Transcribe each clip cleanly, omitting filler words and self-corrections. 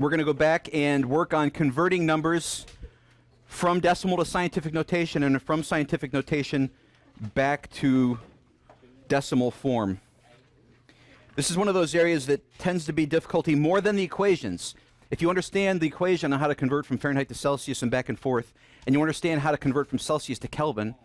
we're going to go back and work on converting numbers from decimal to scientific notation and from scientific notation back to decimal form. This is one of those areas that tends to be difficulty more than the equations. If you understand the equation on how to convert from Fahrenheit to Celsius and back and forth, and you understand how to convert from Celsius to Kelvin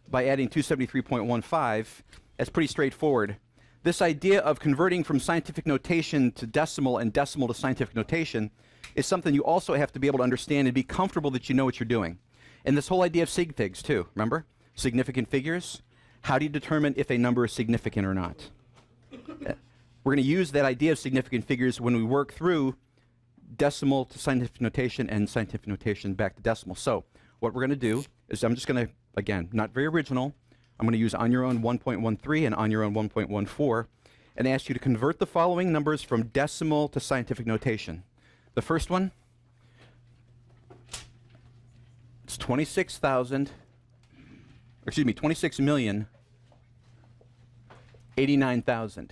by adding 273.15, that's pretty straightforward. This idea of converting from scientific notation to decimal and decimal to scientific notation is something you also have to be able to understand and be comfortable that you know what you're doing. And this whole idea of sig figs too, remember? Significant figures. How do you determine if a number is significant or not? We're going to use that idea of significant figures when we work through decimal to scientific notation and scientific notation back to decimal. So what we're going to do is I'm just going to, again, not very original, I'm going to use on your own 1.13 and on your own 1.14 and ask you to convert the following numbers from decimal to scientific notation. The first one, it's 26,089,000.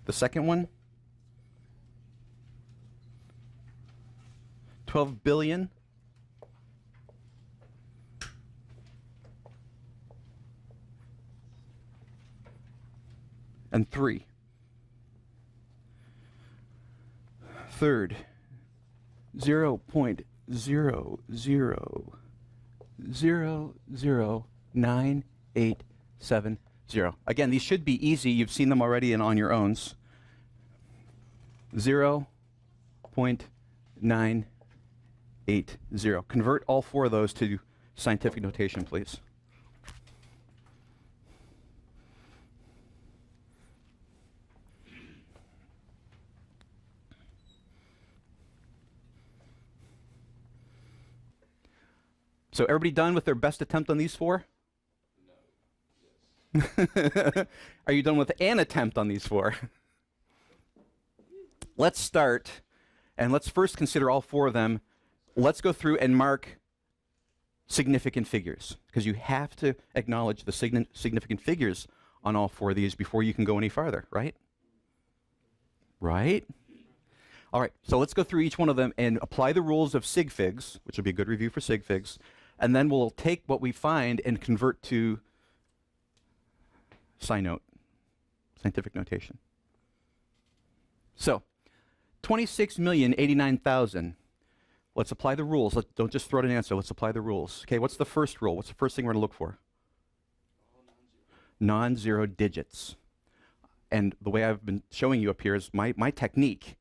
The second one, 12 billion. And 3. Third, 0.000009870. Again, these should be easy. You've seen them already and on your owns. 0.980. Convert all four of those to scientific notation, please. So everybody done with their best attempt on these four? No. Yes. Are you done with an attempt on these four? Let's start, and let's first consider all four of them. Let's go through and mark significant figures, because you have to acknowledge the significant figures on all four of these before you can go any farther, right? Right? All right, so let's go through each one of them and apply the rules of sig figs, which will be a good review for sig figs, and then we'll take what we find and convert to scientific notation. So, 26,089,000. Let's apply the rules. Don't just throw out an answer. Let's apply the rules. Okay, what's the first rule? What's the first thing we're going to look for? Non-zero digits. And the way I've been showing you up here is my technique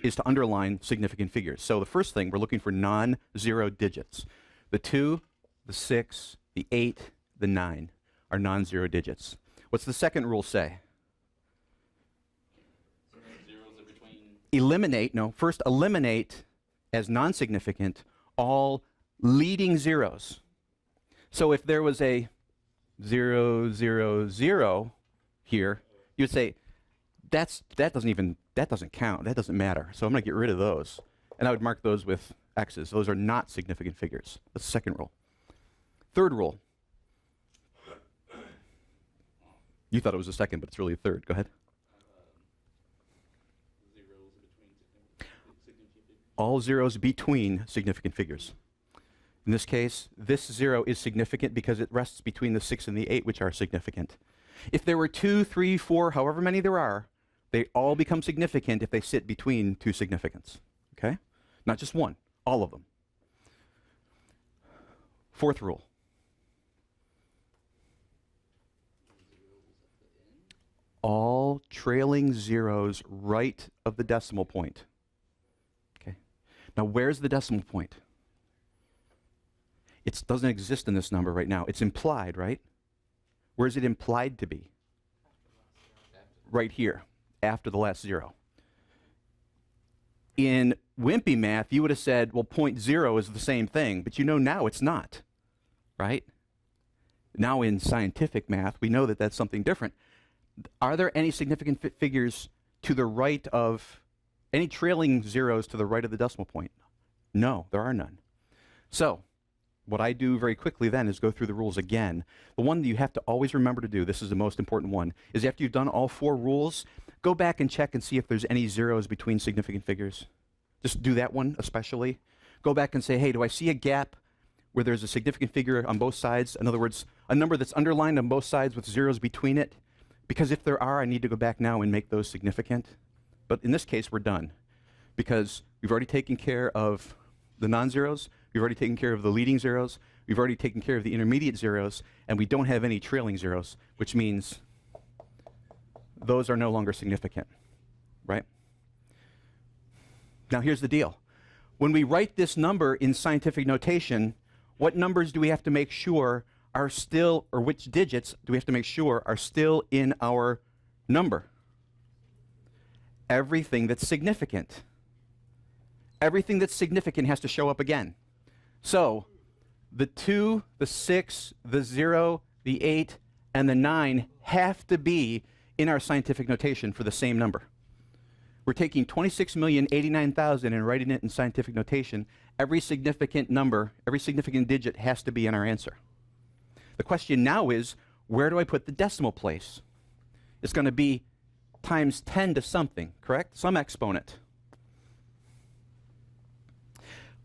is to underline significant figures. So the first thing, we're looking for non-zero digits. The 2, the 6, the 8, the 9 are non-zero digits. What's the second rule say? Zeros are between. First eliminate as non-significant all leading zeros. So if there was a 0, 0, 0 here, you would say, that doesn't count, that doesn't matter. So I'm going to get rid of those. And I would mark those with X's. Those are not significant figures. That's the second rule. Third rule. You thought it was the second, but it's really a third. Go ahead. Zeros between significant figures. All zeros between significant figures. In this case, this 0 is significant because it rests between the 6 and the 8, which are significant. If there were 2, 3, 4, however many there are, they all become significant if they sit between two significants. Okay? Not just one, all of them. Fourth rule. All trailing zeros right of the decimal point. Okay? Now, where's the decimal point? It doesn't exist in this number right now. It's implied, right? Where is it implied to be? Right here, after the last 0. In wimpy math, you would have said, well, 0.0 is the same thing, but you know now it's not, right? Now in scientific math, we know that that's something different. Are there any significant figures to the right of, any trailing zeros to the right of the decimal point? No, there are none. So, what I do very quickly then is go through the rules again. The one that you have to always remember to do, this is the most important one, is after you've done all 4 rules, go back and check and see if there's any zeros between significant figures. Just do that one especially. Go back and say, hey, do I see a gap where there's a significant figure on both sides? In other words, a number that's underlined on both sides with zeros between it. Because if there are, I need to go back now and make those significant. But in this case, we're done. Because we've already taken care of the non-zeros, we've already taken care of the leading zeros, we've already taken care of the intermediate zeros, and we don't have any trailing zeros, which means those are no longer significant, right? Now here's the deal. When we write this number in scientific notation, what numbers do we have to make sure are still, or which digits do we have to make sure are still in our number? Everything that's significant. Everything that's significant has to show up again. So the 2, the 6, the 0, the 8, and the 9 have to be in our scientific notation for the same number. We're taking 26,089,000 and writing it in scientific notation. Every significant number, every significant digit has to be in our answer. The question now is, where do I put the decimal place? It's going to be times 10 to something, correct? Some exponent.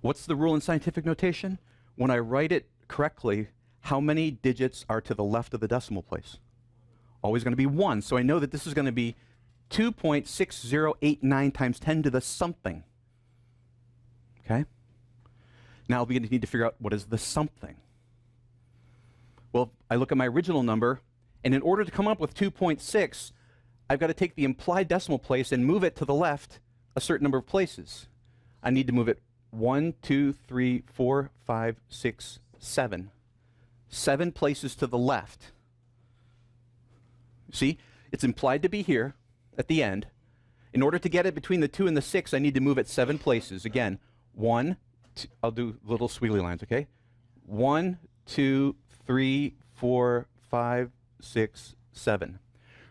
What's the rule in scientific notation? When I write it correctly, how many digits are to the left of the decimal place? Always going to be 1. So I know that this is going to be 2.6089 times 10 to the something. Okay? Now we need to figure out what is the something. Well, I look at my original number, and in order to come up with 2.6, I've got to take the implied decimal place and move it to the left a certain number of places. I need to move it 1, 2, 3, 4, 5, 6, 7. 7 places to the left. See, it's implied to be here at the end. In order to get it between the 2 and the 6, I need to move it 7 places. Again, 1, 2, I'll do little squiggly lines, okay? 1, 2, 3, 4, 5, 6, 7.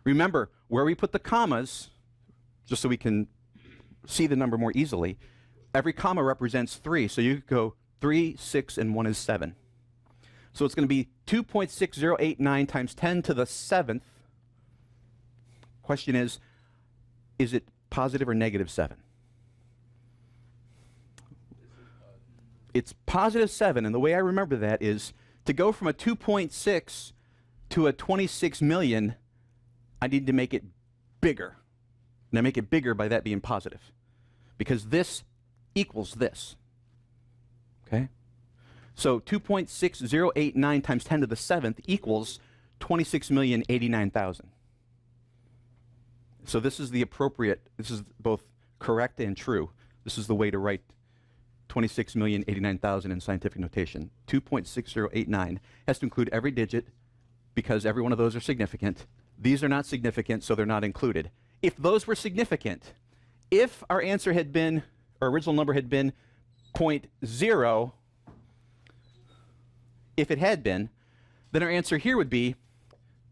Remember, where we put the commas, just so we can see the number more easily, every comma represents 3. So you could go 3, 6, and 1 is 7. So it's going to be 2.6089 times 10 to the 7th. Question is it positive or negative 7? It's positive 7, and the way I remember that is to go from a 2.6 to a 26 million, I need to make it bigger. And I make it bigger by that being positive. Because this equals this. Okay? So 2.6089 times 10 to the 7th equals 26,089,000. So this is the appropriate, this is both correct and true. This is the way to write 26,089,000 in scientific notation. 2.6089 has to include every digit because every one of those are significant. These are not significant, so they're not included. If those were significant, if our answer had been, our original number had been 0.0, if it had been, then our answer here would be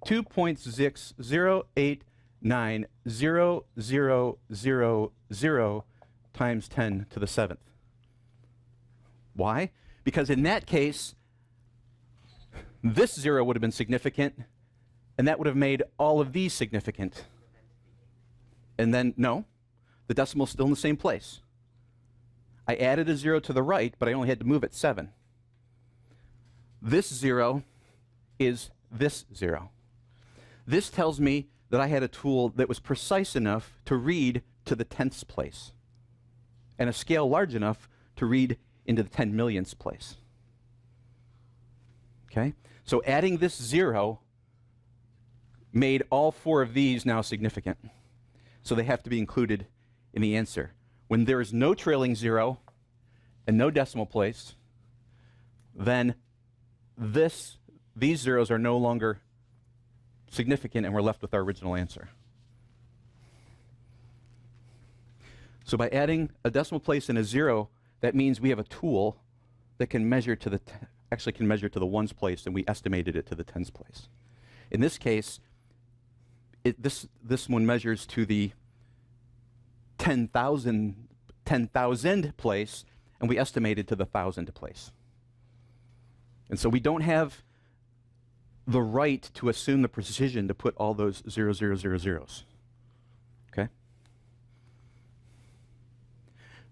2.60890000 times 10 to the 7th. Why? Because in that case, this 0 would have been significant, and that would have made all of these significant. And then, no, the decimal's still in the same place. I added a 0 to the right, but I only had to move it 7. This 0 is this 0. This tells me that I had a tool that was precise enough to read to the 10th place, and a scale large enough to read into the 10 millionths place. Okay? So adding this 0 made all 4 of these now significant. So they have to be included in the answer. When there is no trailing 0 and no decimal place, then these zeros are no longer significant, and we're left with our original answer. So by adding a decimal place and a 0, that means we have a tool that can measure to the actually can measure to the ones place, and we estimated it to the tens place. In this case, this one measures to the 10,000 place, and we estimated to the 1,000 place. And so we don't have the right to assume the precision to put all those 0, 0, 0, zeros. Okay?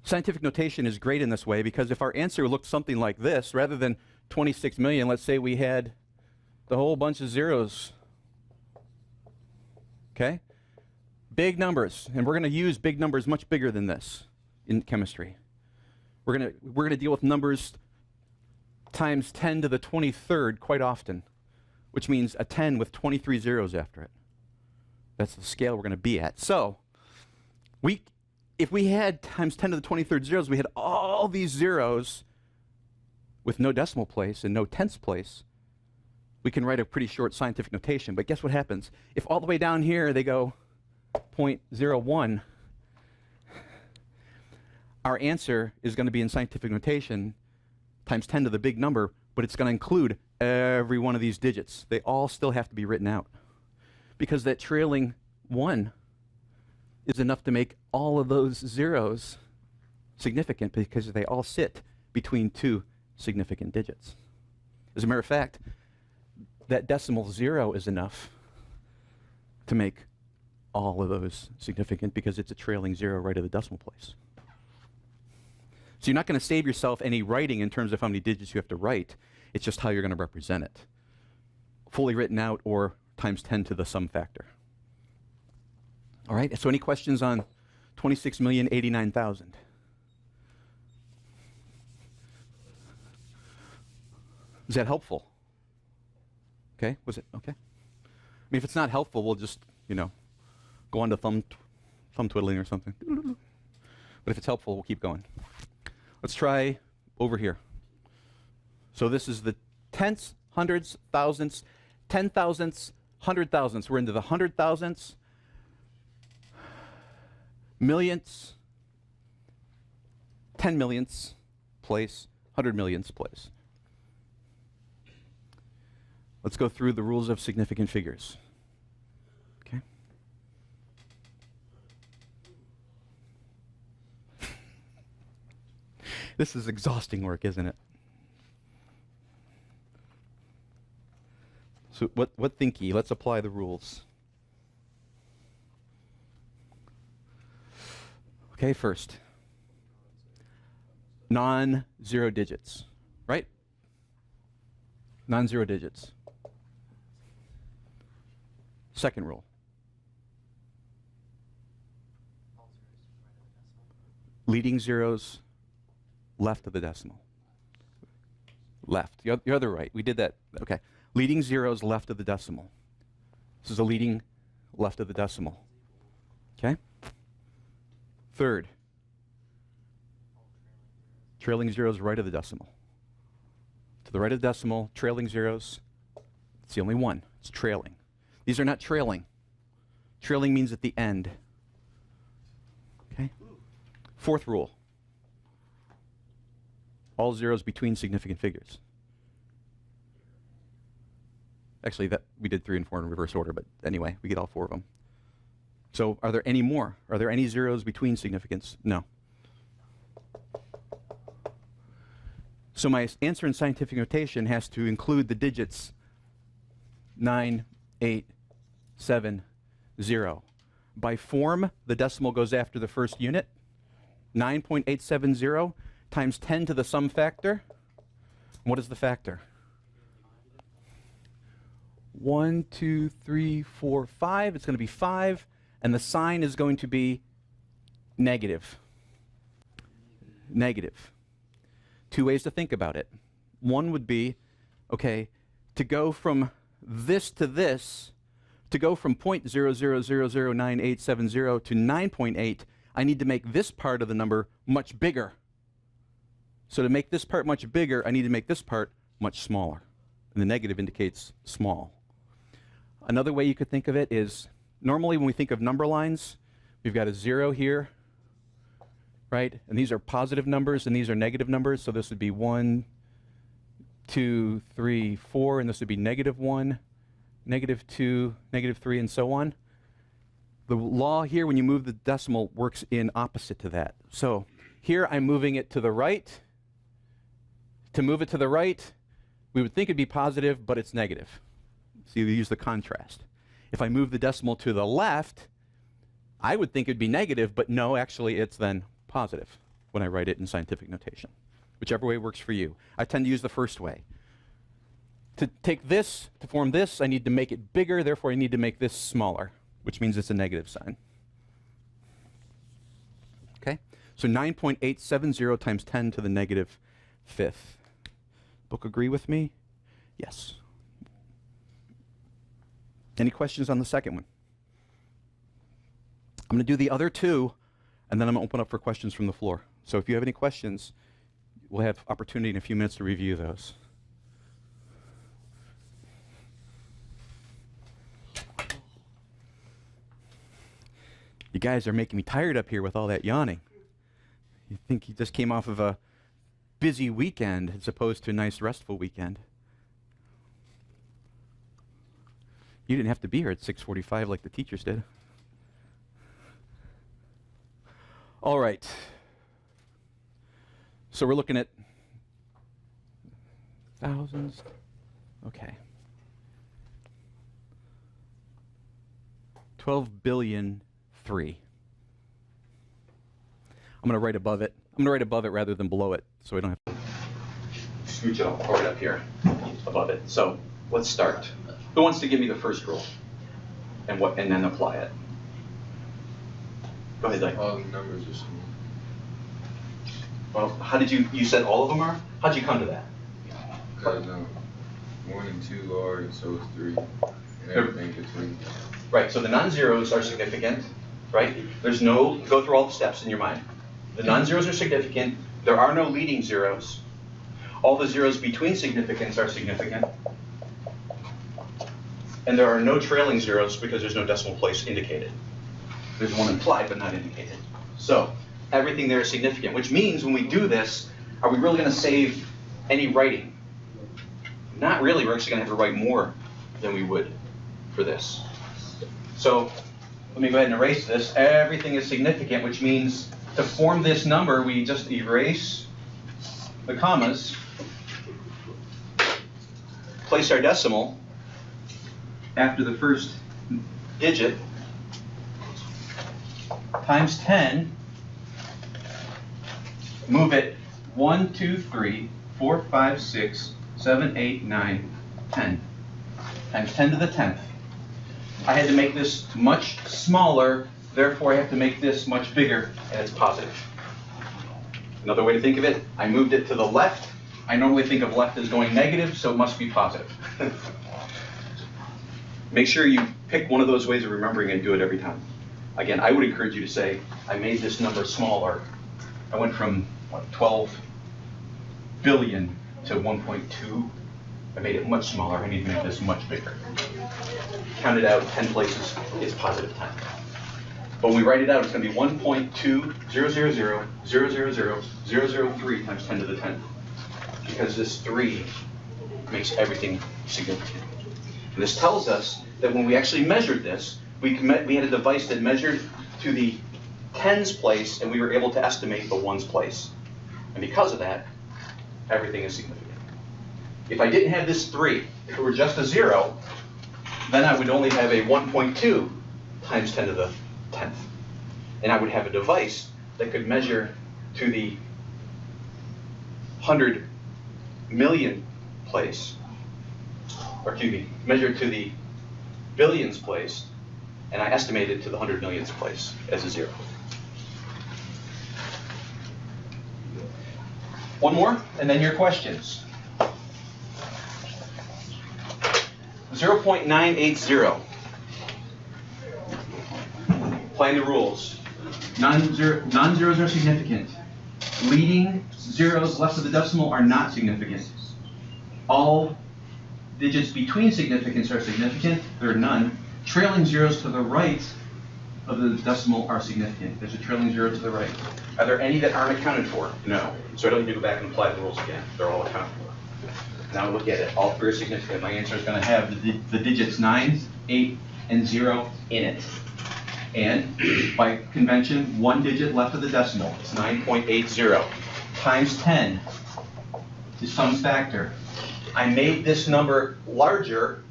Scientific notation is great in this way because if our answer looked something like this, rather than 26 million, let's say we had the whole bunch of zeros. Okay? Big numbers, and we're going to use big numbers much bigger than this in chemistry. We're going to deal with numbers times 10 to the 23rd quite often, which means a 10 with 23 zeros after it. That's the scale we're going to be at. So, if we had times 10 to the 23rd zeros, we had all these zeros with no decimal place and no tenths place, we can write a pretty short scientific notation. But guess what happens? If all the way down here they go 0.01, our answer is going to be in scientific notation times 10 to the big number, but it's going to include every one of these digits. They all still have to be written out because that trailing 1 is enough to make all of those zeros significant because they all sit between two significant digits. As a matter of fact, that decimal 0 is enough to make all of those significant because it's a trailing 0 right at the decimal place. So you're not going to save yourself any writing in terms of how many digits you have to write. It's just how you're going to represent it. Fully written out or times 10 to the sum factor. All right, so any questions on 26,089,000? Is that helpful? Okay, was it? Okay. I mean, if it's not helpful, we'll just, go on to thumb twiddling or something. But if it's helpful, we'll keep going. Let's try over here. So this is the tenths, hundreds, thousandths, 10,000ths, 100,000ths. We're into the 100,000ths, millionths, 10 millionths place, 100 millionths place. Let's go through the rules of significant figures. Okay. This is exhausting work, isn't it? So what think ye? Let's apply the rules. Okay, first. Non-zero digits, right? Non-zero digits. Second rule. Leading zeros left of the decimal. Left. Your other right. We did that. Okay. Leading zeros left of the decimal. This is a leading left of the decimal. Okay? Third. Trailing zeros right of the decimal. To the right of the decimal, trailing zeros. It's the only one. It's trailing. These are not trailing. Trailing means at the end. Okay? Fourth rule. All zeros between significant figures. Actually, that we did 3 and 4 in reverse order, but anyway, we get all 4 of them. So are there any more? Are there any zeros between significance? No. So my answer in scientific notation has to include the digits 9, 8, 7, 0. By form, the decimal goes after the first unit. 9.870 times 10 to the sum factor. What is the factor? 1, 2, 3, 4, 5. It's going to be 5, and the sign is going to be negative. Negative. 2 ways to think about it. One would be, okay, to go from this to this, to go from 0.00009870 to 9.8, I need to make this part of the number much bigger. So to make this part much bigger, I need to make this part much smaller. And the negative indicates small. Another way you could think of it is, normally when we think of number lines, we've got a 0 here, right? And these are positive numbers, and these are negative numbers. So this would be 1, 2, 3, 4, and this would be -1, -2, -3, and so on. The law here, when you move the decimal, works in opposite to that. So here I'm moving it to the right. To move it to the right, we would think it'd be positive, but it's negative. So you use the contrast. If I move the decimal to the left, I would think it'd be negative, but no, actually it's then positive when I write it in scientific notation. Whichever way works for you. I tend to use the first way. To take this, to form this, I need to make it bigger, therefore I need to make this smaller, which means it's a negative sign. Okay? So 9.870 times 10 to the negative fifth. Book agree with me? Yes. Any questions on the second one? I'm going to do the other two, and then I'm going to open up for questions from the floor. So if you have any questions, we'll have opportunity in a few minutes to review those. You guys are making me tired up here with all that yawning. You think you just came off of a busy weekend as opposed to a nice restful weekend. You didn't have to be here at 6:45 like the teachers did. All right. So we're looking at thousands. Okay. 12 billion 3. I'm going to write above it. I'm going to write above it rather than below it, so we don't have to scooch it all right up here above it. So let's start. Who wants to give me the first rule and then apply it? Go ahead, Dyke. All the numbers are small. Well, how did you said all of them are? How'd you come to that? Because 1 and 2 are, and so is 3, and everything between. Right, so the non-zeros are significant, right? There's no, go through all the steps in your mind. The non-zeros are significant. There are no leading zeros. All the zeros between significants are significant. And there are no trailing zeros because there's no decimal place indicated. There's one implied but not indicated. So everything there is significant, which means when we do this, are we really going to save any writing? Not really. We're actually going to have to write more than we would for this. So let me go ahead and erase this. Everything is significant, which means to form this number, we just erase the commas, place our decimal after the first digit, times 10, move it 1, 2, 3, 4, 5, 6, 7, 8, 9, 10, times 10 to the 10th. I had to make this much smaller, therefore I have to make this much bigger, and it's positive. Another way to think of it, I moved it to the left. I normally think of left as going negative, so it must be positive. Make sure you pick one of those ways of remembering and do it every time. Again, I would encourage you to say, I made this number smaller. I went from 12 billion to 1.2. I made it much smaller. I need to make this much bigger. Count it out 10 places is positive 10. But when we write it out, it's going to be 1.200000003 times 10 to the 10th. Because this 3 makes everything significant. And this tells us that when we actually measured this, we had a device that measured to the tens place, and we were able to estimate the ones place. And because of that, everything is significant. If I didn't have this 3, if it were just a 0, then I would only have a 1.2 times 10 to the 10th. And I would have a device that could measure to the 100 million place, or excuse me, measure to the billions place, and I estimate it to the 100 millionths place as a 0. One more, and then your questions. 0.980. Applying the rules. Non-zeros are significant. Leading zeros left of the decimal are not significant. All digits between significants are significant. There are none. Trailing zeros to the right of the decimal are significant. There's a trailing 0 to the right. Are there any that aren't accounted for? No. So I don't need to go back and apply the rules again. They're all accounted for. Now look at it. All 3 are significant. My answer is going to have the digits 9, 8, and 0 in it. And by convention, 1 digit left of the decimal. It's 9.80 times 10 is some factor. I made this number larger,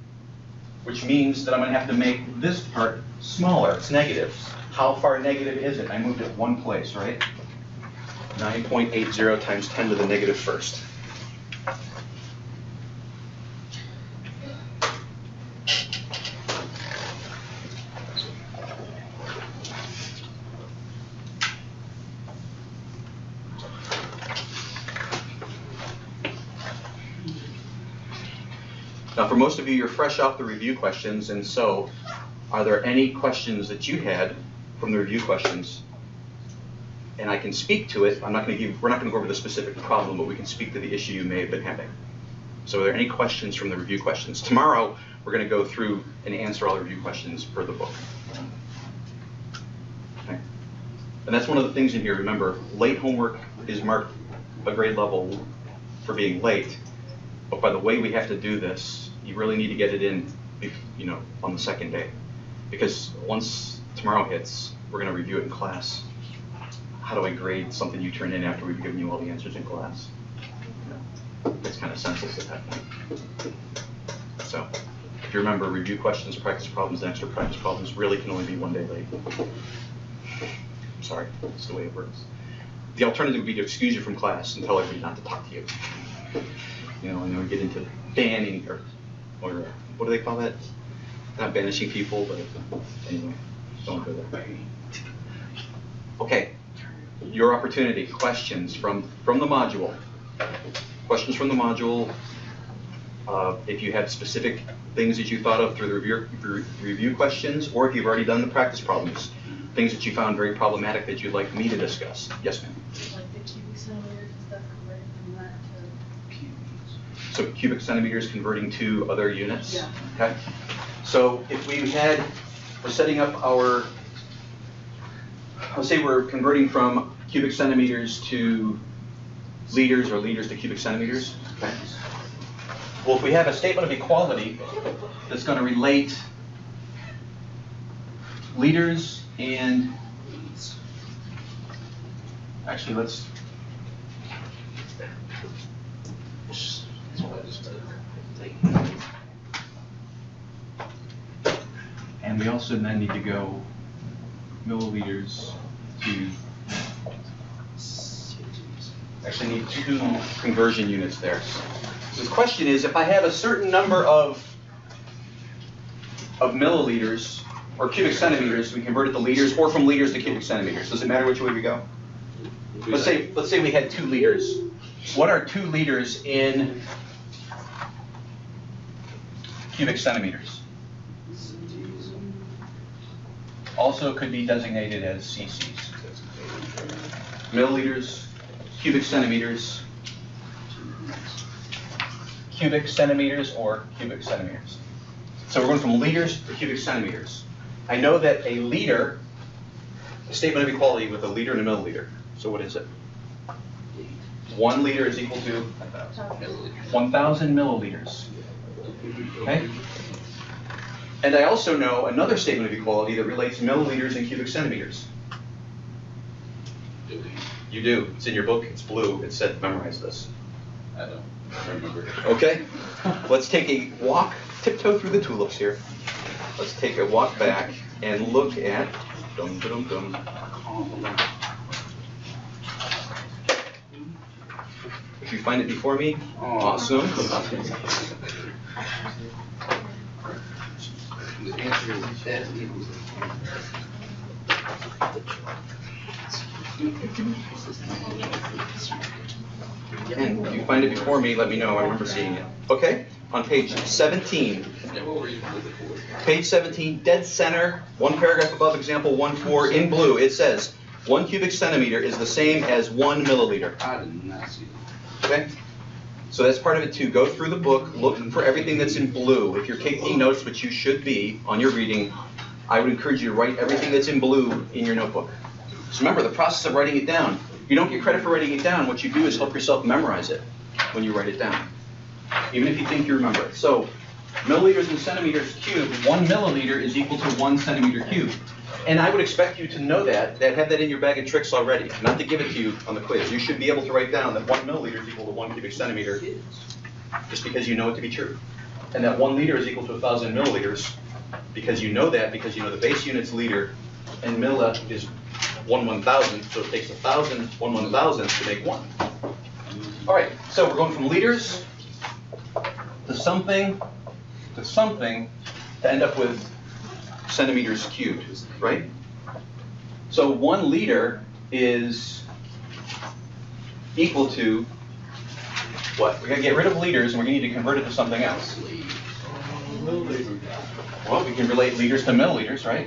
which means that I'm going to have to make this part smaller. It's negative. How far negative is it? I moved it one place, right? 9.80 times 10 to the negative first. Now, for most of you, you're fresh off the review questions, and so are there any questions that you had from the review questions? And I can speak to it. We're not going to go over the specific problem, but we can speak to the issue you may have been having. So are there any questions from the review questions? Tomorrow, we're going to go through and answer all the review questions per the book. Okay. And that's one of the things in here. Remember, late homework is marked a grade level for being late. But by the way we have to do this, you really need to get it in, on the second day. Because once tomorrow hits, we're going to review it in class. How do I grade something you turn in after we've given you all the answers in class? It's kind of senseless at that point. So, if you remember, review questions, practice problems, and extra practice problems really can only be one day late. I'm sorry, that's the way it works. The alternative would be to excuse you from class and tell everybody not to talk to you. And then we get into banning or what do they call that? Not banishing people, but anyway, don't go there. Okay, your opportunity. Questions from the module. Questions from the module. If you have specific things that you thought of through the review questions, or if you've already done the practice problems, things that you found very problematic that you'd like me to discuss. Yes, ma'am. Like the cubic centimeters and stuff, converting from that to cubes. So cubic centimeters converting to other units? Yeah. Okay. So if we're setting up our, let's say we're converting from cubic centimeters to liters or liters to cubic centimeters. Okay. Well, if we have a statement of equality that's going to relate liters and, actually let's, and we also then need to go milliliters to, actually need 2 conversion units there. So the question is, if I have a certain number of milliliters or cubic centimeters, we convert it to liters, or from liters to cubic centimeters. Does it matter which way we go? Let's say we had 2 liters. What are 2 liters in cubic centimeters? Also could be designated as cc's. Milliliters, cubic centimeters, cubic centimeters, or cubic centimeters. So we're going from liters to cubic centimeters. I know that a liter, a statement of equality with a liter and a milliliter. So what is it? 1 liter is equal to 1,000 milliliters. Okay? And I also know another statement of equality that relates milliliters and cubic centimeters. You do. It's in your book. It's blue. It said memorize this. I don't remember. Okay? Let's take a walk, tiptoe through the tulips here. Let's take a walk back and look at If you find it before me, awesome. And if you find it before me, let me know. I remember seeing it. Okay? On page 17. Page 17, dead center, 1 paragraph above example 1.4 in blue, it says 1 cubic centimeter is the same as 1 milliliter. I did not see that. Okay? So that's part of it too. Go through the book, look for everything that's in blue. If you're taking notes, which you should be on your reading, I would encourage you to write everything that's in blue in your notebook. So remember, the process of writing it down, you don't get credit for writing it down. What you do is help yourself memorize it when you write it down, even if you think you remember it. So milliliters and centimeters cubed, 1 milliliter is equal to 1 centimeter cubed. And I would expect you to know that have that in your bag of tricks already, not to give it to you on the quiz. You should be able to write down that 1 milliliter is equal to 1 cubic centimeter. just because you know it to be true. And that 1 liter is equal to 1,000 milliliters, because you know that, because you know the base unit's liter, and milli is 1/1000, so it takes 1,000, 1/1000 to make 1. All right, so we're going from liters to something to end up with centimeters cubed, right? So 1 liter is equal to what? We're going to get rid of liters and we're going to need to convert it to something else. Well, we can relate liters to milliliters, right?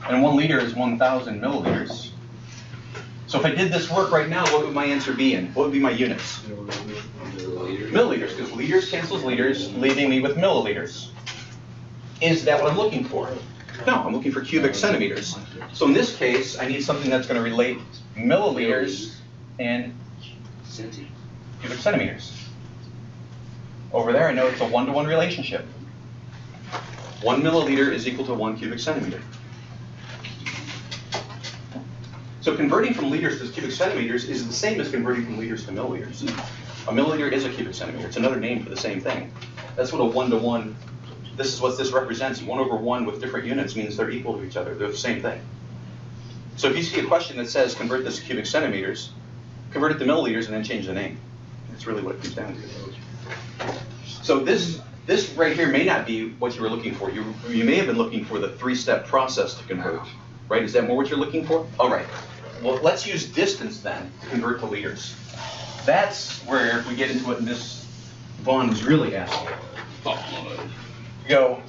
And 1 liter is 1,000 milliliters. So if I did this work right now, what would my answer be in? What would be my units? Milliliters, because liters cancels liters, leaving me with milliliters. Is that what I'm looking for? No, I'm looking for cubic centimeters. So in this case, I need something that's going to relate milliliters and cubic centimeters. Over there, I know it's a 1-to-1 relationship. 1 milliliter is equal to 1 cubic centimeter. So converting from liters to cubic centimeters is the same as converting from liters to milliliters. A milliliter is a cubic centimeter. It's another name for the same thing. That's what a 1-to-1, this is what this represents. 1/1 with different units means they're equal to each other. They're the same thing. So if you see a question that says convert this to cubic centimeters, convert it to milliliters and then change the name. That's really what it comes down to. So this right here may not be what you were looking for. You may have been looking for the 3-step process to convert, right? Is that more what you're looking for? All right. Well, let's use distance then to convert to liters. That's where we get into what Miss Vaughn was really asking. You go,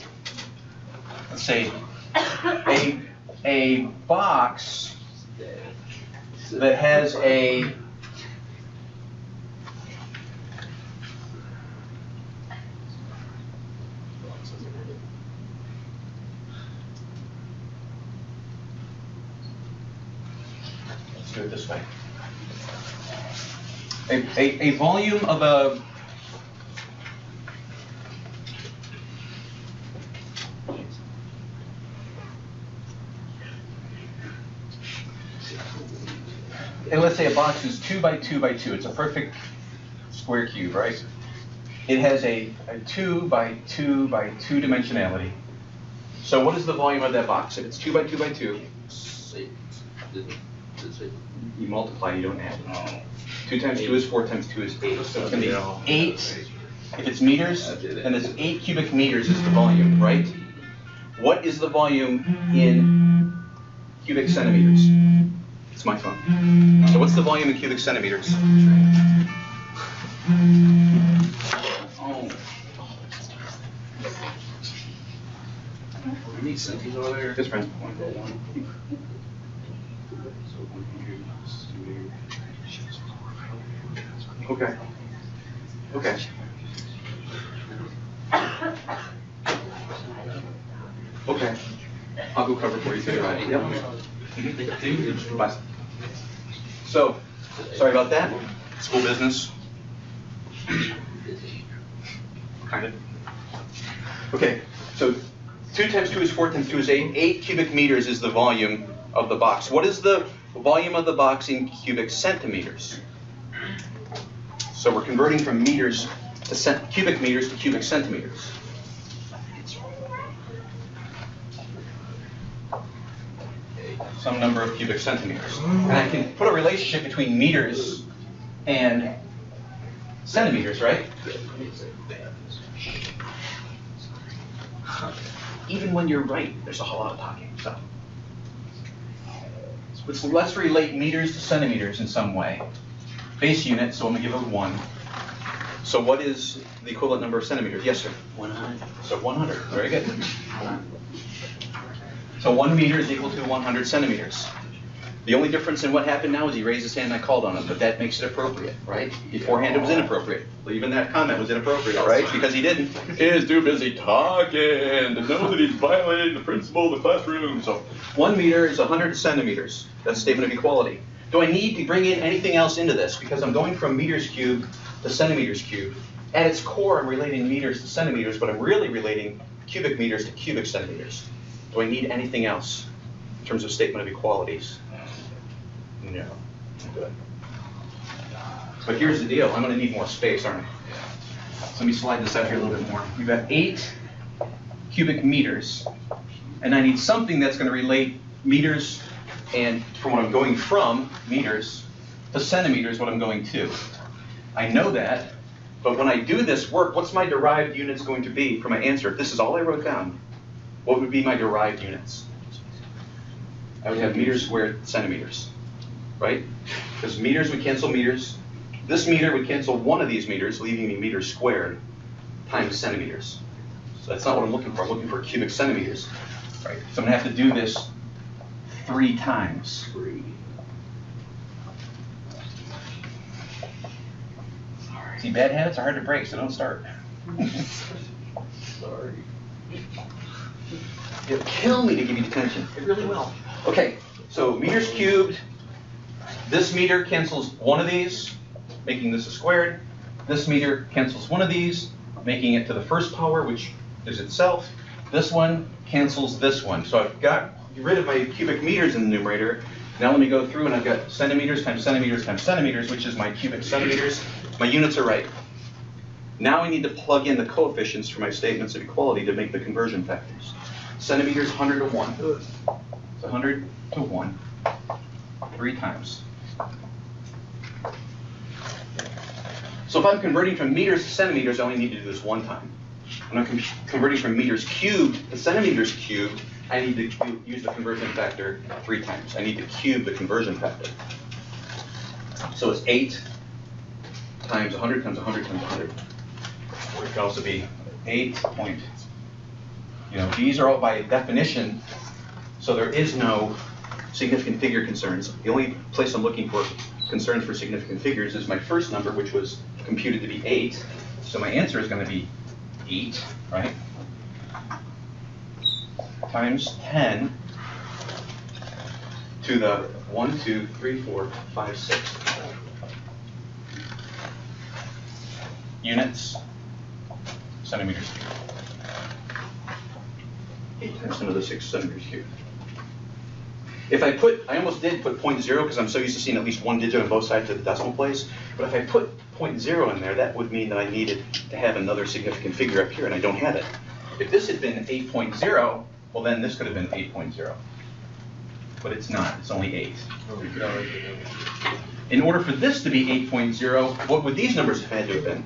let's say, a box that has a do it this way. A volume of a and let's say a box is 2 by 2 by 2. It's a perfect square cube, right? It has a 2 by 2 by 2 dimensionality. So what is the volume of that box? If it's 2 by 2 by 2, you multiply, you don't add. 2 times 2 is 4 times 2 is 8. So it's going to be 8. If it's meters, then it's 8 cubic meters is the volume, right? What is the volume in cubic centimeters? It's my phone. So what's the volume in cubic centimeters? Any centis over there? This friend. Okay. Okay. Okay. I'll go cover for you too. Right. Yep. Bye. So, sorry about that. School business. Kind of. Okay. So, 2 times 2 is 4 times 2 is 8. 8 cubic meters is the volume of the box. What is the volume of the box in cubic centimeters? So we're converting from meters to cubic meters to cubic centimeters. Some number of cubic centimeters. And I can put a relationship between meters and centimeters, right? Even when you're right, there's a whole lot of talking. So let's relate meters to centimeters in some way. Base unit, so I'm going to give it 1. So what is the equivalent number of centimeters? Yes, sir? 100. So 100. Very good. So 1 meter is equal to 100 centimeters. The only difference in what happened now is he raised his hand and I called on him, but that makes it appropriate, right? Beforehand it was inappropriate. Even that comment was inappropriate, right? Because he didn't. He is too busy talking to know that he's violating the principle of the classroom. So 1 meter is 100 centimeters. That's a statement of equality. Do I need to bring in anything else into this? Because I'm going from meters cubed to centimeters cubed. At its core, I'm relating meters to centimeters, but I'm really relating cubic meters to cubic centimeters. Do I need anything else in terms of statement of equalities? No. Good. But here's the deal. I'm going to need more space, aren't I? So let me slide this out here a little bit more. You've got 8 cubic meters. And I need something that's going to relate meters and from what I'm going from meters to centimeters, what I'm going to. I know that, but when I do this work, what's my derived units going to be for my answer? If this is all I wrote down, what would be my derived units? I would have meters squared centimeters, right? Because meters would cancel meters. This meter would cancel one of these meters, leaving me meters squared times centimeters. So that's not what I'm looking for. I'm looking for cubic centimeters, right? So I'm going to have to do this 3 times. See, bad habits are hard to break, so don't start. Sorry. It'll kill me to give you detention. It really will. Okay, so meters cubed. This meter cancels one of these, making this a squared. This meter cancels one of these, making it to the first power, which is itself. This one cancels this one. So I've got rid of my cubic meters in the numerator. Now let me go through and I've got centimeters times centimeters times centimeters, which is my cubic centimeters. My units are right. Now I need to plug in the coefficients for my statements of equality to make the conversion factors. Centimeters, 100 to 1. It's 100 to 1, 3 times. So if I'm converting from meters to centimeters, I only need to do this 1 time. When I'm converting from meters cubed to centimeters cubed, I need to use the conversion factor 3 times. I need to cube the conversion factor. So it's 8 times 100 times 100 times 100. Or it could also be 8 point. These are all by definition, so there is no significant figure concerns. The only place I'm looking for concerns for significant figures is my first number, which was computed to be 8. So my answer is going to be 8, right? Times 10 to the 1, 2, 3, 4, 5, 6 units, centimeters cubed. 8 times 10 to the 6 centimeters cubed. If I almost did put 0.0 because I'm so used to seeing at least one digit on both sides of the decimal place, but if I put 0.0 in there, that would mean that I needed to have another significant figure up here, and I don't have it. If this had been 8.0, well then this could have been 8.0. But it's not, it's only 8. In order for this to be 8.0, what would these numbers have had to have been?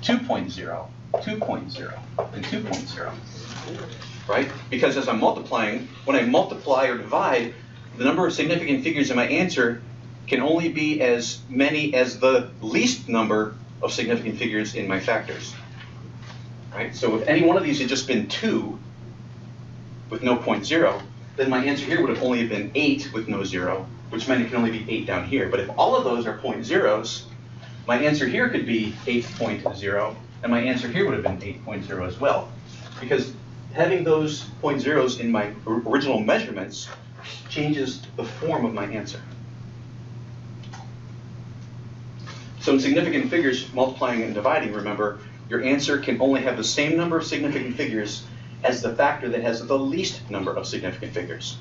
2.0, 2.0, and 2.0. Right? Because as I'm multiplying, when I multiply or divide, the number of significant figures in my answer can only be as many as the least number of significant figures in my factors. Right? So if any one of these had just been 2 with no 0.0, then my answer here would have only been 8 with no 0, which meant it can only be 8 down here. But if all of those are 0.0s, my answer here could be 8.0, and my answer here would have been 8.0 as well. Because having those 0.0s in my original measurements changes the form of my answer. So in significant figures, multiplying and dividing, remember, your answer can only have the same number of significant figures as the factor that has the least number of significant figures.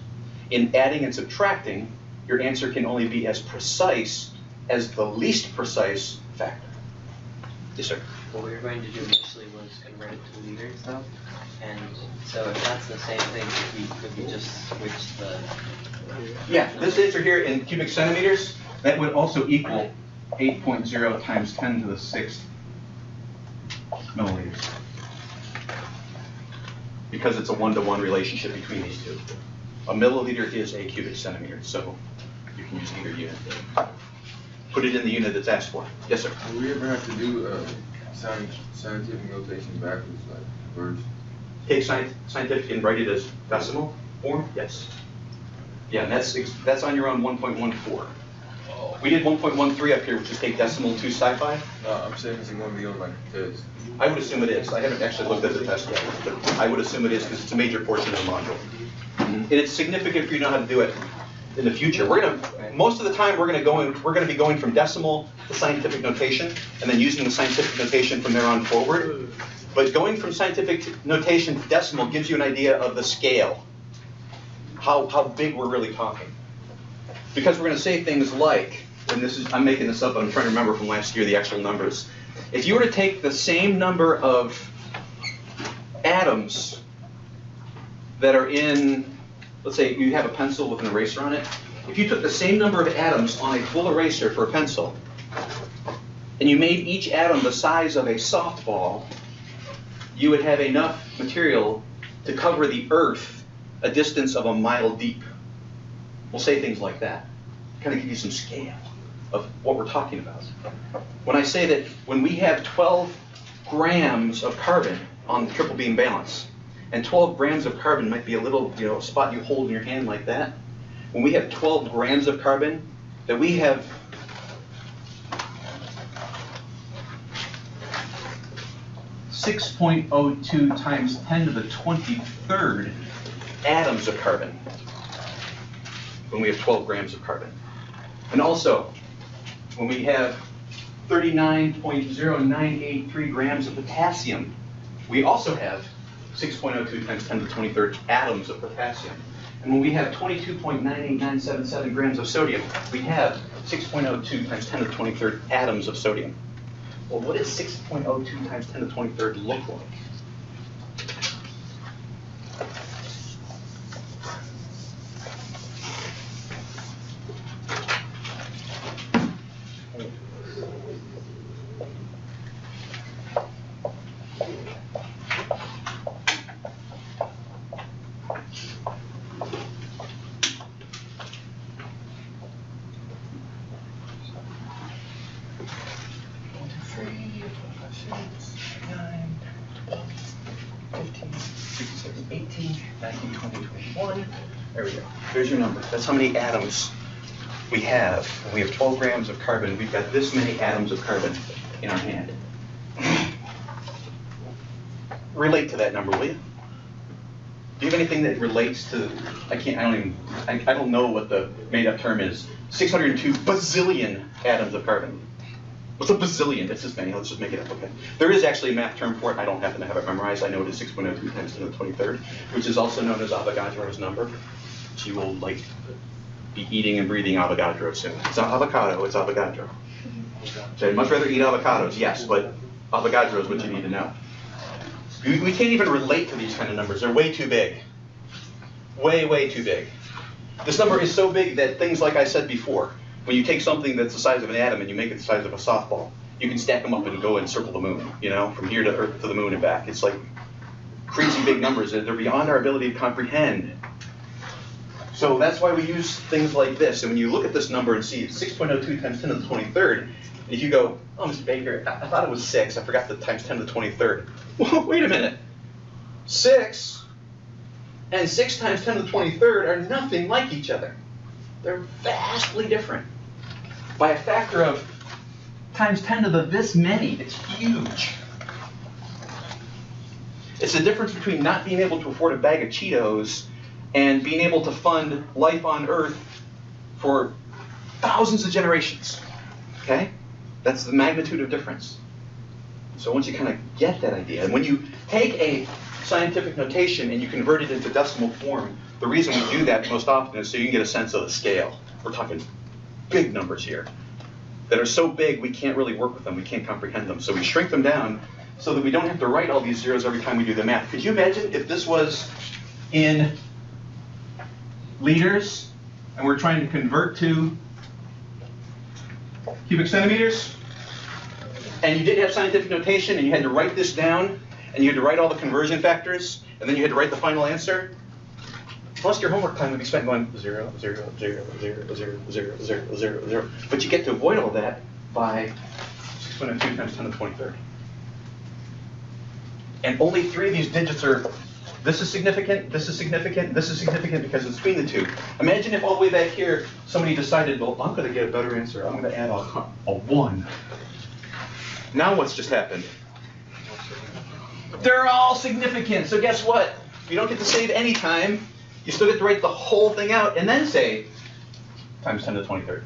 In adding and subtracting, your answer can only be as precise as the least precise factor. Yes, sir? What we were going to do initially was convert it to liters, though. And so if that's the same thing, could we just switch the... Yeah, this answer here in cubic centimeters, that would also equal 8.0 times 10 to the 6th milliliters. Because it's a 1-to-1 relationship between these two. A milliliter is a cubic centimeter, so you can use either unit. Put it in the unit that's asked for. Yes, sir? Do we ever have to do scientific notation backwards, like words? Take scientific and write it as decimal form? Yes. Yeah, and that's on your own 1.14. We did 1.13 up here, which is take decimal to sci-fi. No, I'm saying it's going to be on like this. I would assume it is. I haven't actually looked at the test yet, but I would assume it is because it's a major portion of the module. And it's significant for you to know how to do it in the future. Most of the time we're going to be going from decimal to scientific notation and then using the scientific notation from there on forward. But going from scientific notation to decimal gives you an idea of the scale, how big we're really talking. Because we're going to say things like, and I'm making this up, but I'm trying to remember from last year the actual numbers. If you were to take the same number of atoms that are in, let's say you have a pencil with an eraser on it. If you took the same number of atoms on a full eraser for a pencil, and you made each atom the size of a softball, you would have enough material to cover the Earth a distance of a mile deep. We'll say things like that, kind of give you some scale of what we're talking about. When I say that when we have 12 grams of carbon on the triple beam balance, and 12 grams of carbon might be a little, spot you hold in your hand like that. When we have 12 grams of carbon, that we have 6.02 times 10 to the 23rd atoms of carbon when we have 12 grams of carbon. And also, when we have 39.0983 grams of potassium, we also have 6.02 times 10 to the 23rd atoms of potassium. And when we have 22.98977 grams of sodium, we have 6.02 times 10 to the 23rd atoms of sodium. Well, what does 6.02 times 10 to the 23rd look like? There we go. There's your number. That's how many atoms we have. When we have 12 grams of carbon, we've got this many atoms of carbon in our hand. Relate to that number, will you? Do you have anything that relates to, I don't know what the made-up term is. 602 bazillion atoms of carbon. What's a bazillion? It's this many. Let's just make it up, okay? There is actually a math term for it. I don't happen to have it memorized. I know it is 6.02 times 10 to the 23rd, which is also known as Avogadro's number. She will, be eating and breathing Avogadro soon. It's not avocado, it's Avogadro. So I'd much rather eat avocados, yes, but Avogadro is what you need to know. We can't even relate to these kind of numbers. They're way too big. Way, way too big. This number is so big that things like I said before, when you take something that's the size of an atom and you make it the size of a softball, you can stack them up and go and circle the moon, from here to Earth to the moon and back. It's like crazy big numbers. They're beyond our ability to comprehend. So that's why we use things like this. And when you look at this number and see 6.02 times 10 to the 23rd, if you go, oh, Mr. Baker, I thought it was 6. I forgot the times 10 to the 23rd. Well, wait a minute. 6 and 6 times 10 to the 23rd are nothing like each other. They're vastly different. By a factor of times 10 to the this many. It's huge. It's the difference between not being able to afford a bag of Cheetos and being able to fund life on Earth for thousands of generations. Okay? That's the magnitude of difference. So once you kind of get that idea, and when you take a scientific notation and you convert it into decimal form, the reason we do that most often is so you can get a sense of the scale. We're talking big numbers here that are so big we can't really work with them, we can't comprehend them. So we shrink them down so that we don't have to write all these zeros every time we do the math. Could you imagine if this was in liters and we're trying to convert to cubic centimeters, and you didn't have scientific notation and you had to write this down and you had to write all the conversion factors and then you had to write the final answer? Most of your homework time would be spent going 0, 0, 0, 0, 0, 0, 0, 0, 0. But you get to avoid all that by 6.02 times 10 to the 23rd. And only 3 of these digits are, this is significant, this is significant, this is significant because it's between the 2. Imagine if all the way back here somebody decided, well, I'm going to get a better answer. I'm going to add a 1. Now what's just happened? They're all significant. So guess what? You don't get to save any time. You still get to write the whole thing out and then say times 10 to the 23rd.